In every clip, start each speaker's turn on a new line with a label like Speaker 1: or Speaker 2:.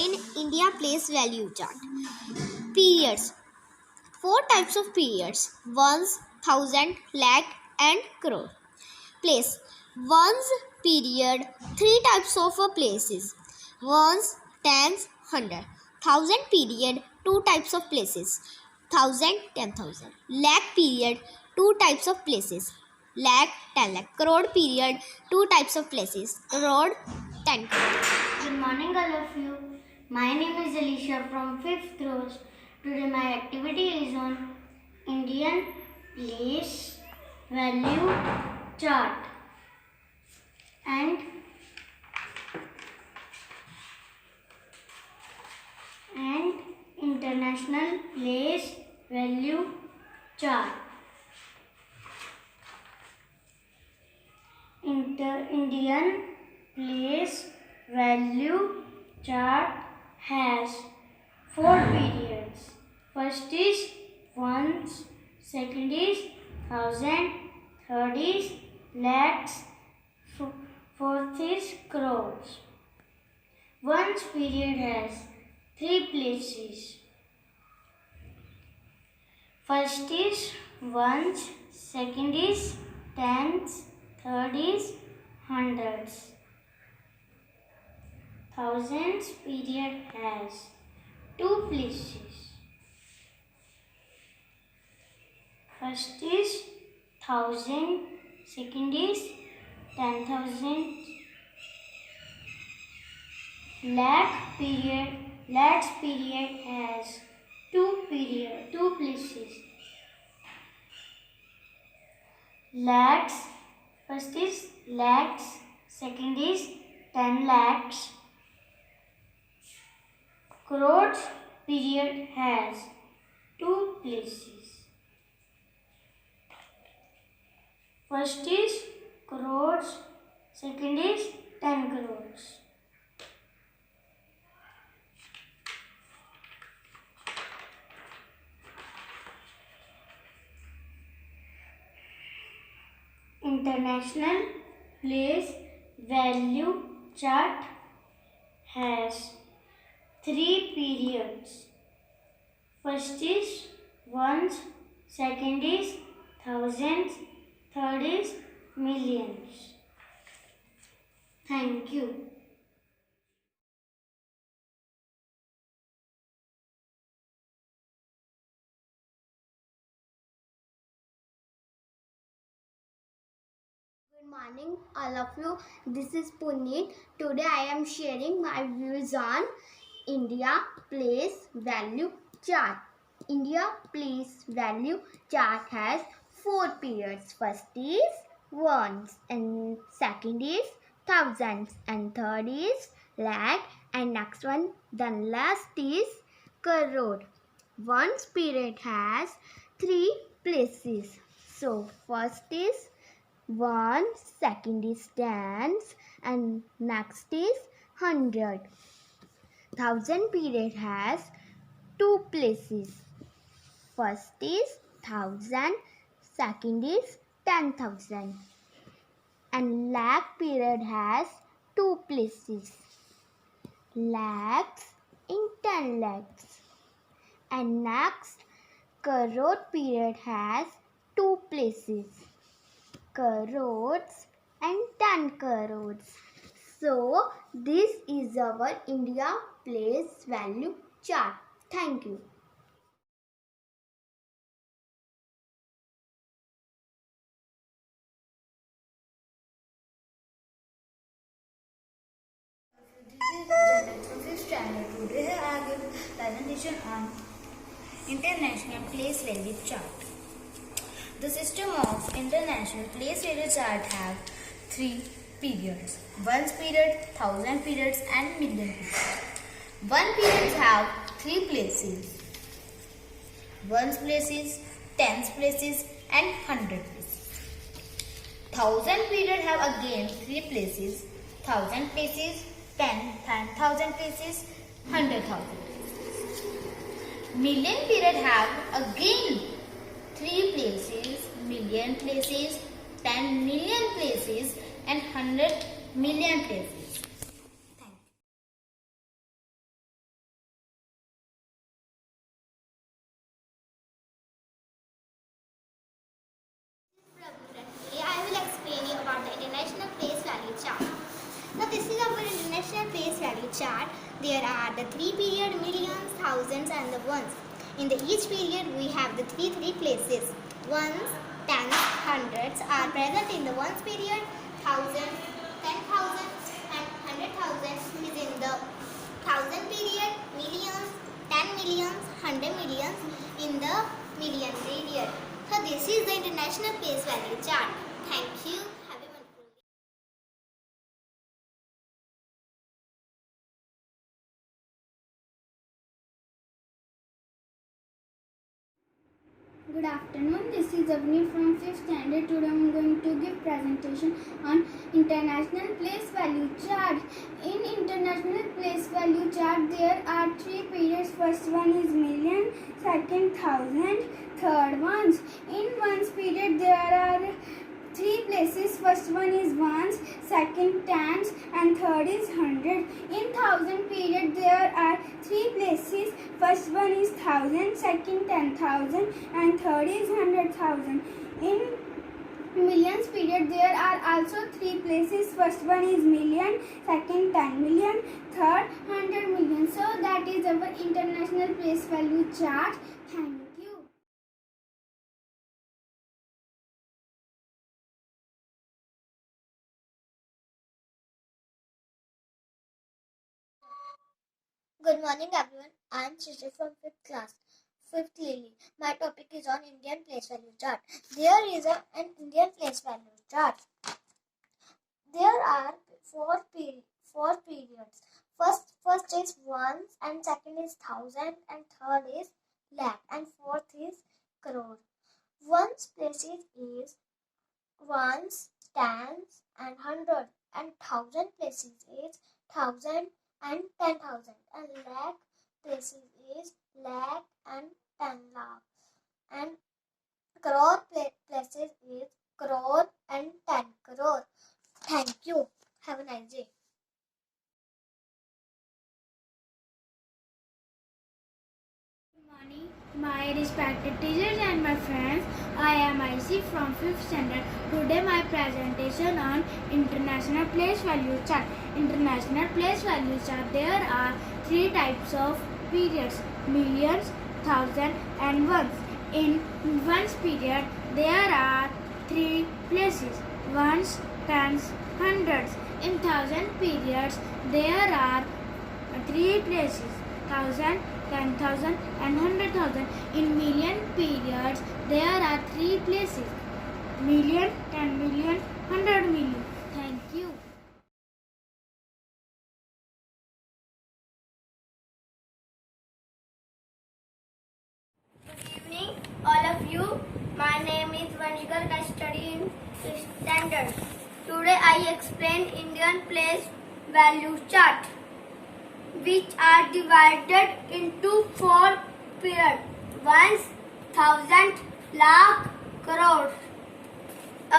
Speaker 1: in India place value chart. Periods. 4 types of periods: ones, thousand, lakh, and crore. Place. Ones period. 3 types of places: ones, tens, hundred. Thousand period. 2 types of places: thousand, 10,000. Lakh period. 2 types of places: lakh, 10 lakh. Crore period. 2 types of places: crore, 10 crore.
Speaker 2: Good morning, all of you. My name is Alicia from 5th rows. Today, my activity is on Indian place value chart and international place value chart. Indian place value chart has 4 periods. First is ones, second is thousand, third is lakhs, fourth is crores. Ones period has 3 places. First is ones, second is tens, third is hundreds. Thousands period has 2 places. First is thousand, second is 10,000. Lakhs period has 2 places. Lakhs, first is lakhs, second is 10 lakhs. Crores period has 2 places. First is crores, second is 10 crores. International place value chart has 3 periods. First is ones, second is thousands, third is millions. Thank you.
Speaker 1: Good morning, all of you. This is Puneet. Today I am sharing my views on India place value chart. India place value chart has 4 periods. First is ones, and second is thousands, and third is lakh, and next one, then last is crore. Ones period has 3 places. So first is one, second is tens, and next is hundred. Thousand period has 2 places. First is thousand, second is 10,000. And lakh period has 2 places. Lakhs in 10 lakhs. And next, crore period has 2 places. Crores and 10 crores. So, this is our India place value chart. Thank you.
Speaker 3: This is Janet from 5th standard. Today I give presentation on International Place Value Chart. The system of International Place Value Chart have 3 periods: ones period, thousand periods, and million periods. One periods have 3 places: ones places, tens places, and hundred places. Thousand period have again 3 places: thousand places, 10,000 places, 100,000 places. Million period have again 3 places: million places, 10 million places, and 100 million places.
Speaker 1: value chart, there are the 3 period, millions, thousands and the ones. In the each period we have the three places. Ones, tens, hundreds are present in the ones period. Thousand, 10,000 and 100,000 is in the thousand period. Millions, 10 millions, 100 millions in the million period. So this is the international place value chart. Thank you. Have a wonderful day.
Speaker 4: Good afternoon. This is Avni from 5th standard. Today I am going to give presentation on international place value chart. In international place value chart, there are 3 periods. First one is million, second thousand, third ones. In ones period, there are 3 places. First one is ones, second tens and third is hundred. In thousand period there are 3 places. First one is thousand, second 10,000 and third is 100,000. In millions period there are also 3 places. First one is million, second 10 million, third 100 million. So that is our international place value chart. Thank you.
Speaker 5: Good morning, everyone. I am Shisha from 5th class, 5th Lily. My topic is on Indian place value chart. There is an Indian place value chart. There are four periods. First is ones, and second is thousand, and third is lakh, and fourth is crore. Ones places is ones, tens, and hundred, and thousand places is thousand and 10,000, and lakh places is lakh and 10 lakh, and crore places is crore and 10 crore. Thank you. Have a nice day.
Speaker 4: Good morning, my respected teachers and my friends. I am IC from 5th standard. Today my presentation on international place value chart. International place value chart. There are 3 types of periods: millions, thousand and ones. In ones period there are 3 places: ones, tens, hundreds. In thousand periods there are 3 places: thousand, 10,000 and 100,000. In million periods there are 3 places: million, 10 million, 100 million. Thank you.
Speaker 2: Good evening, all of you. My name is Vanshikar. I study in 6th standard. Today I explain Indian place value chart, which are divided into 4 periods: ones, thousand, lakh, crore.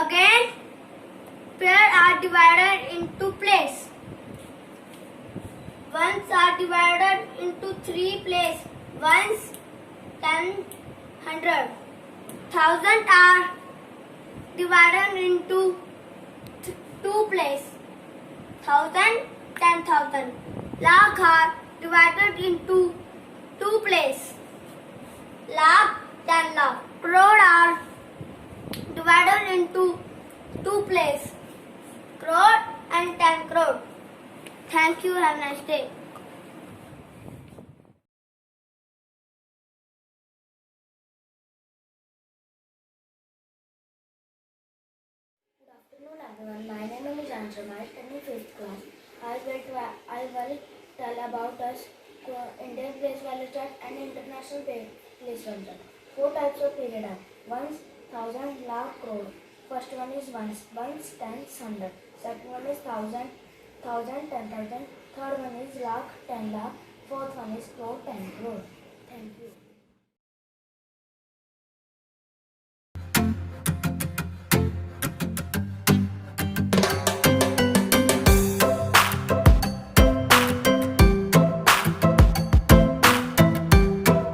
Speaker 2: Again, pairs are divided into place. Ones are divided into 3 places: ones, 10, 100. Thousand are divided into 2 places: thousand, 10,000. Lakh are divided into 2 places: lakh, 10 lakh. Crore are divided into 2 places: crore and 10 crore. Thank you. Have a nice day.
Speaker 6: Good afternoon, everyone. My name is Anshuman. I study 5th class. I will tell about us Indian place value chart and international place value chart. 4 types of period are ones, thousand, lakh, crore. First one is ones, tens, hundred. Second one is thousand, 10,000. Third one is lakh, 10 lakh. Fourth one is crore, 10 crore. Thank you.